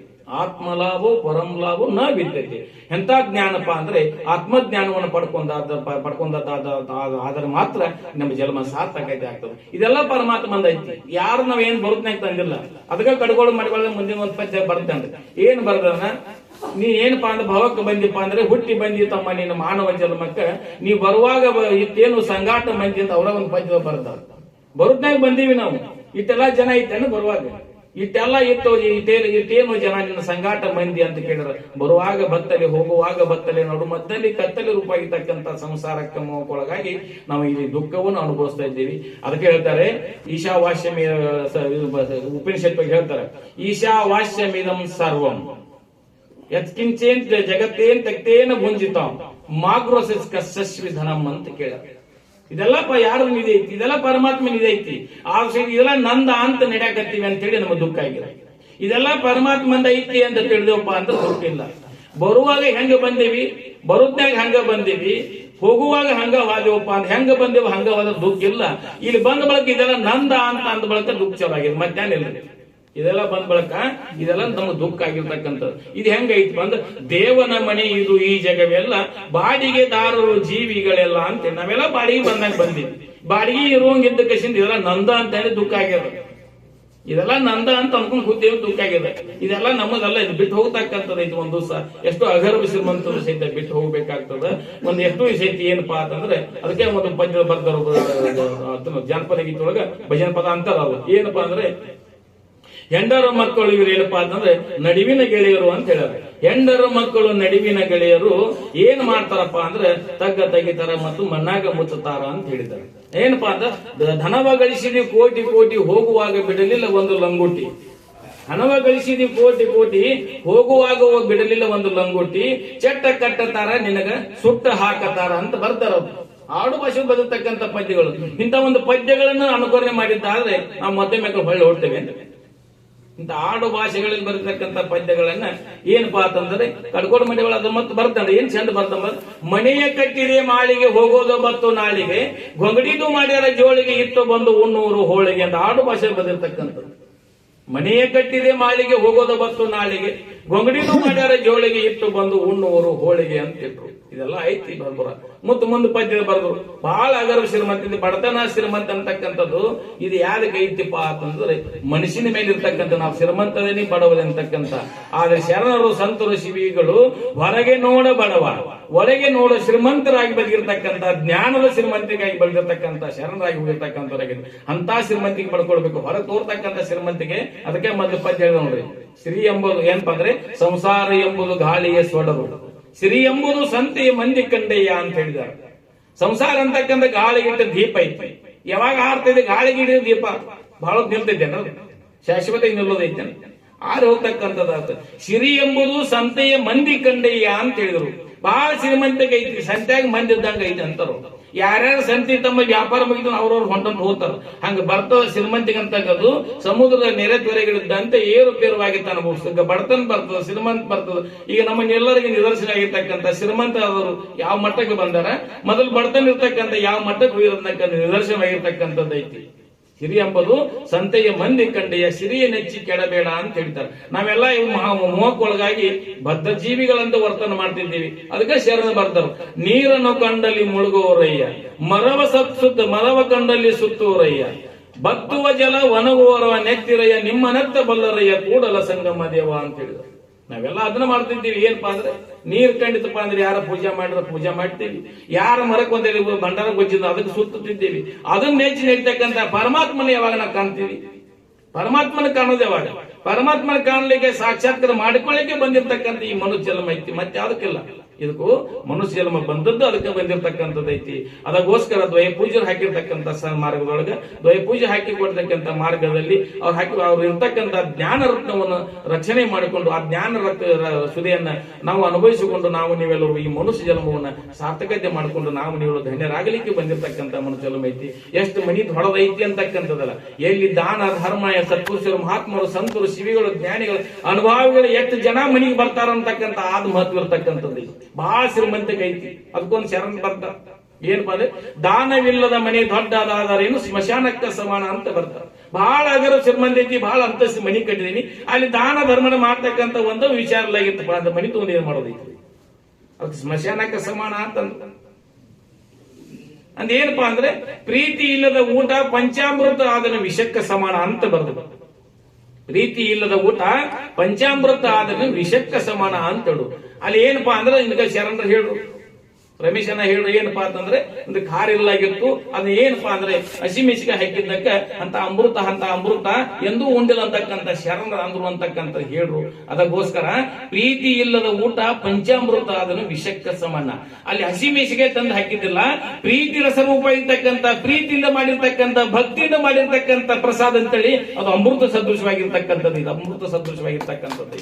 ಆತ್ಮಲಾಭೋ ಪರಂ ಲಾಭೋ ನ ವಿದ್ಯತೆ. ಎಂತ ಜ್ಞಾನಪ್ಪ ಅಂದ್ರೆ ಆತ್ಮಜ್ಞಾನವನ್ನು ಪಡ್ಕೊಂಡಾದ್ರೆ ಮಾತ್ರ ನಮ್ಮ ಜನ್ಮ ಸಾರ್ಥಕತೆ ಆಗ್ತದೆ. ಇದೆಲ್ಲ ಪರಮಾತ್ಮಂದ ಐತಿ, ಯಾರು ನಾವೇನ್ ಬರುತ್ತನಾಗ ತಂದಿಲ್ಲ. ಅದಕ್ಕೆ ಕಡ್ಗೋಳು ಮಾಡಿಕೊಳ್ಳ ಮುಂದಿನ ಒಂದು ಪದ್ಯ ಬರ್ತಂದ್ರೆ ಏನ್ ಬರ್ದನ, ನೀ ಏನಪ್ಪಾ ಅಂದ್ರೆ ಭವಕ್ಕೆ ಬಂದಿಪ್ಪ ಅಂದ್ರೆ ಹುಟ್ಟಿ ಬಂದಿತ್ತಮ್ಮ ನಿನ್ನ ಮಾನವ ಜನ್ಮಕ್ಕ, ನೀ ಬರುವಾಗ ಇತ್ತೇನು ಸಂಗಾಟ ಮಂದಿ ಅಂತ ಅವರ ಒಂದು ಪದ್ಯ ಬರ್ತಾರ. ಬರುತ್ತನಾಗ ಬಂದೀವಿ ನಾವು, ಇಟ್ಟೆಲ್ಲಾ ಜನ ಐತೇನು ಬರುವಾಗ, ಇಟ್ಟೆಲ್ಲ ಇತ್ತು, ಇಟ್ಟೇನು ಜನ ನಿನ್ನ ಸಂಗಾಟ ಮಂದಿ ಅಂತ ಕೇಳಿದ್ರೆ, ಬರುವಾಗ ಬತ್ತಲೆ ಹೋಗುವಾಗ ಬತ್ತಲೆ ನಡು ಮಧ್ಯದಲ್ಲಿ ಕತ್ತಲೆ ರೂಪ ಆಗಿರ್ತಕ್ಕಂಥ ಸಂಸಾರಕ್ಕೆ ಮೋಹಕ್ಕೊಳಗಾಗಿ ನಾವು ಇಲ್ಲಿ ದುಃಖವನ್ನು ಅನುಭವಿಸ್ತಾ ಇದ್ದೀವಿ. ಅದಕ್ಕೆ ಹೇಳ್ತಾರೆ ಈಶಾವಾಸ್ಯಮ ಉಪನಿಷತ್ ಹೇಳ್ತಾರೆ, ಈಶಾವಾಸ್ಯಮಿದಂ ಸರ್ವಂ ಯತ್ಕಿಂಚೇನ್ ಜಗತ್ತೇನ್ ತಕ್ತೇನ ಭುಂಜಿತಾಂ ಮಾಗ್ರೋಸಸ್ವಿಧನಂ ಅಂತ ಕೇಳ್ತಾರೆ. ಇದೆಲ್ಲ ಯಾರು ನಿಧಿ ಐತಿ, ಇದೆಲ್ಲ ಪರಮಾತ್ಮ ನಿಧಿ ಐತಿ. ಇದೆಲ್ಲ ನಂದ ಅಂತ ನಡೆಯಕತ್ತೀವಿ ಅಂತ ಹೇಳಿ ನಮಗೆ ದುಃಖ ಆಗಿದೆ. ಇದೆಲ್ಲ ಪರಮಾತ್ಮಂದ ಐತಿ ಅಂತ ತಿಳಿದವಪ್ಪ ಅಂತ ದುಃಖ ಇಲ್ಲ. ಬರುವಾಗ ಹೆಂಗ ಬಂದೇವಿ, ಬರುದ್ನಾಗ ಹಂಗ ಬಂದೇವಿ, ಹೋಗುವಾಗ ಹಂಗ ವಾದೇವಪ್ಪ ಅಂತ ಹೆಂಗ ಬಂದೇವ ಹಂಗ ಹೋದ ದುಃಖ ಇಲ್ಲ. ಇಲ್ಲಿ ಬಂದ ಬಳಕ ಇದೆಲ್ಲ ನಂದ ಅಂತ ಅಂದ ಬಳಕ ದುಃಖ ಚಲೋ ಆಗಿದೆ. ಮಧ್ಯಾಹ್ನ ಇಲ್ಲ, ಇದೆಲ್ಲ ಬಂದ ಬಳಕ ಇದೆಲ್ಲ ನಮ್ಗೆ ದುಃಖ ಆಗಿರ್ತಕ್ಕಂಥದ್ದು. ಇದು ಹೆಂಗೈತಿ ಬಂದ ದೇವನ ಮನೆ ಇದು ಈ ಜಗವೆಲ್ಲ ಬಾಡಿಗೆದಾರರು ಜೀವಿಗಳೆಲ್ಲ ಅಂತ ನಾವೆಲ್ಲ ಬಾಡಿಗೆ ಬಂದಾಗ ಬಂದಿವಿ. ಬಾಡಿಗೆ ಇರುವಂಗಿದ್ದ ಕಸಿಂದ ಇದೆಲ್ಲ ನಂದ ಅಂತ ಹೇಳಿ ದುಃಖ ಆಗ್ಯದ. ಇದೆಲ್ಲ ನಂದ ಅಂತ ಅನ್ಕೊಂಡ್ ಕೂತೇವೆ, ದುಃಖ ಆಗಿದೆ. ಇದೆಲ್ಲ ನಮ್ಮದಲ್ಲ, ಇದು ಬಿಟ್ಟು ಹೋಗ್ತಕ್ಕಂಥದ್ದು. ಇದು ಒಂದು ದಿವಸ ಎಷ್ಟು ಅಗರ್ಭ ಶ್ರೀಮಂತರು ಸಹಿತ ಬಿಟ್ಟು ಹೋಗ್ಬೇಕಾಗ್ತದ. ಒಂದು ಎಷ್ಟು ಸಹಿತ ಏನಪ್ಪಾ ಅಂತಂದ್ರೆ ಅದಕ್ಕೆ ಒಂದು ಪದ್ಯ ಬರ್ತಾರ ಜಾನಪದ ಗೀತೊಳಗ ಭಜನ ಪದ ಅಂತಾರ. ಅವರು ಏನಪ್ಪಾ ಅಂದ್ರೆ ಹೆಂಡರ ಮಕ್ಕಳು ಇವ್ರು ಏನಪ್ಪಾ ಅಂತಂದ್ರೆ ನಡುವಿನ ಗೆಳೆಯರು ಅಂತ ಹೇಳ್ಯಾರ. ಹೆಂಡರ ಮಕ್ಕಳು ನಡುವಿನ ಗೆಳೆಯರು ಏನ್ ಮಾಡ್ತಾರಪ್ಪ ಅಂದ್ರೆ ತಗ್ಗ ತೆಗಿತಾರ ಮತ್ತು ಮಣ್ಣಾಗ ಮುಚ್ಚುತ್ತಾರ ಅಂತ ಹೇಳಿದ್ದಾರೆ. ಏನಪ್ಪಾ ಅಂದ್ರೆ ಧನವ ಗಳಿಸಿದಿ ಕೋಟಿ ಕೋಟಿ ಹೋಗುವಾಗ ಬಿಡಲಿಲ್ಲ ಒಂದು ಲಂಗೋಟಿ, ಹಣವ ಗಳಿಸಿದಿ ಕೋಟಿ ಕೋಟಿ ಹೋಗುವಾಗ ಬಿಡಲಿಲ್ಲ ಒಂದು ಲಂಗೋಟಿ, ಚಟ್ಟ ಕಟ್ಟತಾರ ನಿನಗ ಸುಟ್ಟ ಹಾಕತಾರ ಅಂತ ಬರ್ತಾರ. ಆಡು ಭಾಷೆ ಬದತಕ್ಕಂಥ ಪದ್ಯಗಳು. ಇಂಥ ಒಂದು ಪದ್ಯಗಳನ್ನು ಅನುಕರಣೆ ಮಾಡಿದ್ದಾದ್ರೆ ನಾವು ಮತ್ತೊಮ್ಮೆ ಹೊಳ್ಳಿ ಹೊಡ್ತೇವೆ. ಇಂಥ ಆಡು ಭಾಷೆಗಳಲ್ಲಿ ಬರತಕ್ಕಂಥ ಪದ್ಯಗಳನ್ನ ಏನಪ್ಪಾ ಅಂತಂದ್ರೆ ಕಡ್ಕೋಡು ಮನೆಗಳು ಅದು ಮತ್ತೆ ಬರ್ತಾನೆ. ಏನ್ ಚಂದ ಬರ್ತಾವ, ಮನೆಯ ಕಟ್ಟಿದೆ ಮಾಳಿಗೆ ಹೋಗೋದು ಬತ್ತು ನಾಳಿಗೆ, ಗೊಗಡಿದು ಮಾಡ್ಯಾರ ಜೋಳಿಗೆ ಇಟ್ಟು ಬಂದು ಉಣ್ಣೂರು ಹೋಳಿಗೆ ಅಂತ ಆಡು ಭಾಷೆ ಬಂದಿರ್ತಕ್ಕಂಥದ್ದು. ಮನೆಯ ಕಟ್ಟಿದೆ ಮಾಳಿಗೆ ಹೋಗೋದು ಬತ್ತು ನಾಳಿಗೆ, ಗೊಗಡಿದು ಮಾಡ್ಯಾರ ಜೋಳಿಗೆ ಇಟ್ಟು ಬಂದು ಉಣ್ಣೂರು ಹೋಳಿಗೆ ಅಂತ ಇಟ್ರು. ಇದೆಲ್ಲ ಐತಿ ಬರ್ಬರ ಮುತ್ತು ಮುಂದೆ ಪದ್ಯ ಬರ್ದ್ರು ಬಹಳ ಅಗರ್ವ ಶ್ರೀಮಂತ ಬಡತನ ಶ್ರೀಮಂತ ಅಂತಕ್ಕಂಥದ್ದು ಇದು ಯಾವ್ದಕ್ಕೆ ಐತಿಪ್ಪ ಅಂತಂದ್ರೆ ಮನುಷ್ಯನ ಮೇಲೆ ಇರ್ತಕ್ಕಂಥ ನಾವು ಶ್ರೀಮಂತದೇನಿ ಬಡವದೆ ಅಂತಕ್ಕಂಥ. ಆದ್ರೆ ಶರಣರು ಸಂತರು ಶಿವಿಗಳು ಹೊರಗೆ ನೋಡ ಬಡವ ಒಳಗೆ ನೋಡ ಶ್ರೀಮಂತರಾಗಿ ಬದುಕಿರ್ತಕ್ಕಂಥ ಜ್ಞಾನದ ಶ್ರೀಮಂತಿಗಾಗಿ ಬೆಳೆದಿರ್ತಕ್ಕಂಥ ಶರಣರಾಗಿ ಹೋಗಿರ್ತಕ್ಕಂಥವ್ರಾಗಿದೆ. ಅಂತ ಶ್ರೀಮಂತಿಗೆ ಪಡ್ಕೊಳ್ಬೇಕು, ಹೊರಗೆ ತೋರ್ತಕ್ಕಂಥ ಶ್ರೀಮಂತಿಗೆ. ಅದಕ್ಕೆ ಮೊದಲು ಪದ್ಯ ಹೇಳಿದ ನೋಡ್ರಿ, ಶ್ರೀ ಎಂಬುದು ಏನಪ್ಪಾ ಅಂದ್ರೆ ಸಂಸಾರ ಎಂಬುದು ಗಾಳಿಯ ಸೊಡರು, ಶ್ರೀ ಎಂಬುದು ಸಂತೆಯ ಮಂದಿ ಕಂಡೆಯ ಅಂತ ಹೇಳಿದ್ದಾರೆ. ಸಂಸಾರ ಅಂತಕ್ಕಂಥ ಗಾಳಿಗಿಟ್ಟ ದೀಪ ಐತಿ, ಯಾವಾಗ ಆರ್ತಿದೆ ಗಾಳಿಗಿಡ ದೀಪ ಬಹಳ ನಿಲ್ತಿದ್ದೇನೆ, ಶಾಶ್ವತ ನಿಲ್ಲೋದೈತೆ, ಆರು ಹೋಗ್ತಕ್ಕಂಥದ್ದು. ಸಿರಿ ಎಂಬುದು ಸಂತೆಯ ಮಂದಿ ಕಂಡೆಯ ಅಂತ ಹೇಳಿದ್ರು. ಬಹಳ ಶ್ರೀಮಂತಿಗೆ ಐತಿ, ಸಂತ್ಯಾಗ ಮಂದಿ ಇದ್ದಂಗ ಐತಿ ಅಂತಾರು. ಯಾರ್ಯಾರು ಸಂತಿ ತಮ್ಮ ವ್ಯಾಪಾರ ಮುಗಿದು ಅವ್ರವ್ರು ಹೊಂಟಂತ ಹೋಗ್ತಾರ. ಹಂಗ ಬರ್ತದ ಶ್ರೀಮಂತಿಗೆ ಅಂತಕ್ಕದ್ದು ಸಮುದ್ರದ ನೆರೆ ತೊರೆಗಳಿದ್ದಂತೆ ಏರುಪೇರುವಾಗಿ ಅನುಭವಿಸ್ತದೆ. ಬಡತನ ಬರ್ತದ, ಶ್ರೀಮಂತ ಬರ್ತದ. ಈಗ ನಮ್ಮನ್ನೆಲ್ಲರಿಗೆ ನಿದರ್ಶನ ಆಗಿರ್ತಕ್ಕಂಥ ಶ್ರೀಮಂತ ಆದವರು ಯಾವ ಮಟ್ಟಕ್ಕೆ ಬಂದಾರ, ಮೊದಲು ಬಡತನ ಇರ್ತಕ್ಕಂಥ ಯಾವ ಮಟ್ಟಕ್ಕೆ ಹೋಗಿರತಕ್ಕಂಥ ನಿದರ್ಶನವಾಗಿರ್ತಕ್ಕಂಥದ್ದು ಐತಿ. ಸಿರಿ ಎಂಬುದು ಸಂತೆಯ ಮಂದಿ ಕಂಡೆಯ, ಸಿರಿಯ ನೆಚ್ಚಿ ಕೆಡಬೇಡ ಅಂತ ಹೇಳ್ತಾರೆ. ನಾವೆಲ್ಲ ಮೋಹಕ್ಕೊಳಗಾಗಿ ಬದ್ಧ ಜೀವಿಗಳಂತ ವರ್ತನೆ ಮಾಡ್ತಿದ್ದೀವಿ. ಅದಕ್ಕೆ ಶರಣ ಬರ್ತಾರೆ, ನೀರನ್ನು ಕಂಡಲ್ಲಿ ಮುಳುಗುವರಯ್ಯ, ಮರವ ಕಂಡಲ್ಲಿ ಸುತ್ತುವರಯ್ಯ, ಬತ್ತುವ ಜಲ ಒಣಗುವರವ ನೆತ್ತಿರಯ್ಯ, ನಿಮ್ಮ ನೆತ್ತ ಬಲ್ಲರಯ್ಯ ಕೂಡಲ ಸಂಗಮ ದೇವ ಅಂತ ಹೇಳಿದ್ರು. ನಾವೆಲ್ಲ ಅದನ್ನ ಮಾಡ್ತಿದ್ದೀವಿ. ಏನಪ್ಪಾ ಅಂದ್ರೆ ನೀರ್ ಕಂಡಿತಪ್ಪ ಅಂದ್ರೆ ಯಾರ ಪೂಜೆ ಮಾಡಿದ್ರೆ ಪೂಜೆ ಮಾಡ್ತೀವಿ, ಯಾರ ಮರಕ್ಕೆ ಒಂದೇಳಿ ಭಂಡಾರ ಗೊಜ್ಜಿದ್ರು ಅದಕ್ಕೆ ಸುತ್ತಿದ್ದೀವಿ. ಅದನ್ನ ನೆಚ್ಚಿ ನಡೀತಕ್ಕಂಥ ಪರಮಾತ್ಮನ ಯಾವಾಗ ನಾವು ಕಾಣ್ತೀವಿ? ಪರಮಾತ್ಮನ ಕಾಣೋದು ಯಾವಾಗ? ಪರಮಾತ್ಮನ ಕಾಣಲಿಕ್ಕೆ ಸಾಕ್ಷಾತ್ಕಾರ ಮಾಡಿಕೊಳ್ಳಿಕ್ಕೆ ಬಂದಿರ್ತಕ್ಕಂಥ ಈ ಮನುಷ್ಯ ಜನ್ಮ ಐತಿ, ಮತ್ತೆ ಅದಕ್ಕಿಲ್ಲ. ಇದಕ್ಕೂ ಮನುಷ್ಯ ಜನ್ಮ ಬಂದದ್ದು ಅದಕ್ಕೆ ಬಂದಿರತಕ್ಕಂಥದ್ದು ಐತಿ. ಅದಕ್ಕೋಸ್ಕರ ದ್ವಯ ಪೂಜೆ ಹಾಕಿರ್ತಕ್ಕಂಥ ಮಾರ್ಗದೊಳಗೆ ದ್ವಯ ಪೂಜೆ ಹಾಕಿ ಕೊಡ್ತಕ್ಕಂಥ ಮಾರ್ಗದಲ್ಲಿ ಅವ್ರು ಇರ್ತಕ್ಕಂಥ ಜ್ಞಾನ ರತ್ನವನ್ನು ರಕ್ಷಣೆ ಮಾಡಿಕೊಂಡು ಆ ಜ್ಞಾನ ಸುದೆಯನ್ನ ನಾವು ಅನುಭವಿಸಿಕೊಂಡು ನಾವು ನೀವೆಲ್ಲರೂ ಈ ಮನುಷ್ಯ ಜನ್ಮವನ್ನ ಸಾರ್ಥಕತೆ ಮಾಡಿಕೊಂಡು ನಾವು ನೀವೆಲ್ಲ ಧನ್ಯರಾಗಲಿಕ್ಕೆ ಬಂದಿರತಕ್ಕಂಥ ಮನುಷ್ಯ ಜನ್ಮ ಐತಿ. ಎಷ್ಟು ಮನಿ ಹೊಡೆದೈತಿ ಅಂತಕ್ಕಂಥದ್ದಲ್ಲ, ಎಲ್ಲಿ ದಾನ ಧರ್ಮ ಸತ್ಪುರುಷರು ಮಹಾತ್ಮರು ಸಂತರು ಶಿವಿಗಳು ಜ್ಞಾನಿಗಳು ಅನುಭವಿಗಳು ಎಷ್ಟು ಜನ ಮನೆಗೆ ಬರ್ತಾರ ಅಂತಕ್ಕಂಥ ಆದ ಮಹತ್ವ ಇರ್ತಕ್ಕಂಥದ್ದು ಬಹಳ ಶ್ರೀಮಂತಿಗೆ ಐತಿ. ಅದಕ್ಕೊಂದು ಶರಣ ಬರ್ತಾರ, ಏನಪ್ಪಾ ಅಂದ್ರೆ ದಾನವಿಲ್ಲದ ಮನೆ ದೊಡ್ಡದಾದರೇನು ಸ್ಮಶಾನಕ್ಕ ಸಮಾನ ಅಂತ ಬರ್ತಾರೆ. ಬಹಳ ಅಗರ ಶ್ರೀಮಂತ ಐತಿ, ಬಹಳ ಅಂತಸ್ತು ಮನಿ ಕಟ್ಟಿದೀನಿ, ಅಲ್ಲಿ ದಾನ ಧರ್ಮನ ಮಾಡ್ತಕ್ಕಂಥ ಒಂದು ವಿಚಾರಲಾಗಿತ್ತಪ್ಪ ಅಂತ ಮನಿ ತಗೊಂಡು ಏನ್ ಮಾಡೋದೈತಿ, ಅದಕ್ಕೆ ಸ್ಮಶಾನಕ್ಕ ಸಮಾನ ಅಂತ ಅಂದೇನಪ್ಪಾ ಅಂದ್ರೆ ಪ್ರೀತಿ ಇಲ್ಲದ ಊಟ ಪಂಚಾಮೃತ ಆದನ ವಿಷಕ್ಕ ಸಮಾನ ಅಂತ ಬರ್ದು. ಪ್ರೀತಿ ಇಲ್ಲದ ಊಟ ಪಂಚಾಮೃತ ಆದನ ವಿಷಕ್ಕ ಸಮಾನ ಅಂತ ಹೇಳು. ಅಲ್ಲಿ ಏನಪ್ಪಾ ಅಂದ್ರೆ ನಿನ್ಗ ಶರಣರು ಹೇಳು, ರಮೇಶನ ಹೇಳು ಏನಪ್ಪಾ ಅಂತಂದ್ರೆ ಒಂದು ಕಾರ್ ಇಲ್ಲಾಗಿತ್ತು, ಅದು ಏನಪ್ಪಾ ಅಂದ್ರೆ ಹಸಿಮೆಸಿಗೆ ಹಾಕಿದ್ದಕ್ಕ ಅಂತ ಅಮೃತ ಎಂದೂ ಉಂಡಿಲ್ಲ ಅಂತಕ್ಕಂಥ ಶರಣ ಅಂದ್ರು ಅಂತಕ್ಕಂಥ ಹೇಳ್ರು. ಅದಕ್ಕೋಸ್ಕರ ಪ್ರೀತಿ ಇಲ್ಲದ ಊಟ ಪಂಚಾಮೃತ ಅದನ್ನು ವಿಷಕ್ಕ ಸಮಾನ. ಅಲ್ಲಿ ಹಸಿಮೆಸಿಗೆ ತಂದು ಹಾಕಿದ್ದಿಲ್ಲ, ಪ್ರೀತಿ ರಸರೂಪ ಇರ್ತಕ್ಕಂಥ ಪ್ರೀತಿಯಿಂದ ಮಾಡಿರ್ತಕ್ಕಂಥ ಭಕ್ತಿಯಿಂದ ಮಾಡಿರ್ತಕ್ಕಂಥ ಪ್ರಸಾದ ಅಂತೇಳಿ ಅದು ಅಮೃತ ಸದೃಶವಾಗಿರ್ತಕ್ಕಂಥದ್ದು. ಇದು ಅಮೃತ ಸದೃಶವಾಗಿರ್ತಕ್ಕಂಥದ್ದು.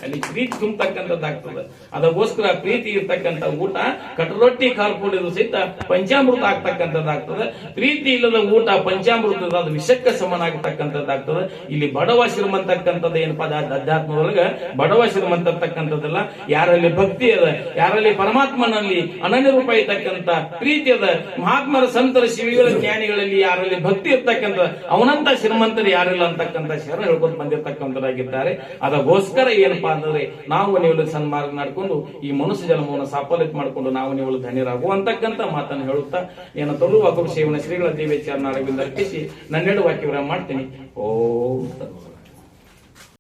ಅಲ್ಲಿ ಪ್ರೀತಿ ತುಂಬತಕ್ಕಂಥದ್ದಾಗ್ತದೆ. ಅದಕ್ಕೋಸ್ಕರ ಪ್ರೀತಿ ಇರ್ತಕ್ಕಂಥ ಊಟ ಕಟರೊಟ್ಟಿ ಕಾರ್ಪೊಡಿದ್ರು ಸಹಿತ ಪಂಚಾಮೃತ ಆಗ್ತಕ್ಕಂಥದ್ದಾಗ್ತದೆ. ಪ್ರೀತಿ ಇಲ್ಲದ ಊಟ ಪಂಚಾಮೃತದ ಅದು ವಿಷಕ್ಕ ಸಮಾನ ಆಗ್ತಕ್ಕಂಥದ್ದಾಗ್ತದೆ. ಇಲ್ಲಿ ಬಡವ ಶ್ರೀಮಂತಕ್ಕಂಥದ್ದು ಏನಪ್ಪಾ ಅಧ್ಯಾತ್ಮದೊಳಗ ಬಡವ ಶ್ರೀಮಂತ ಅಂತಕ್ಕಂಥದ್ದಲ್ಲ, ಯಾರಲ್ಲಿ ಭಕ್ತಿ ಅದ, ಯಾರಲ್ಲಿ ಪರಮಾತ್ಮನಲ್ಲಿ ಅನನ್ಯ ರೂಪ ಇರ್ತಕ್ಕಂಥ ಪ್ರೀತಿ ಅದ, ಮಹಾತ್ಮರ ಸಂತರ ಶಿವಿಗಳ ಜ್ಞಾನಿಗಳಲ್ಲಿ ಯಾರಲ್ಲಿ ಭಕ್ತಿ ಇರ್ತಕ್ಕಂಥ ಅವನಂತ ಶ್ರೀಮಂತರು ಯಾರಿಲ್ಲ ಅಂತಕ್ಕಂಥ ಶರಣ ಹೇಳ್ಕೊಂಡು ಬಂದಿರತಕ್ಕಂಥರಾಗಿದ್ದಾರೆ. ಅದಕ್ಕೋಸ್ಕರ ಏನಪ್ಪಾ ಅಂದ್ರೆ ನಾವು ನೀವು ಸನ್ಮಾರ್ಗ ನಡ್ಕೊಂಡು ಈ ಮನುಷ್ಯ ಜನ್ಮವನ್ನು ಸಾಫಲ್ಯ ಮಾಡಿಕೊಂಡು ನಾವು ನೀವು ಧನ್ಯರಾಗುವಂತಕ್ಕಂಥ ಮಾತನ್ನು ಹೇಳುತ್ತಾ ಏನು ತೊರು ವಾಕರು ಸೇವನ ಶ್ರೀಗಳ ದೇವೇಚಾರ ನಾಡವಿಂದ ಅರ್ಪಿಸಿ ನನ್ನೆರಡು ವಾಕ್ಯವರ ಮಾಡ್ತೀನಿ. ಓ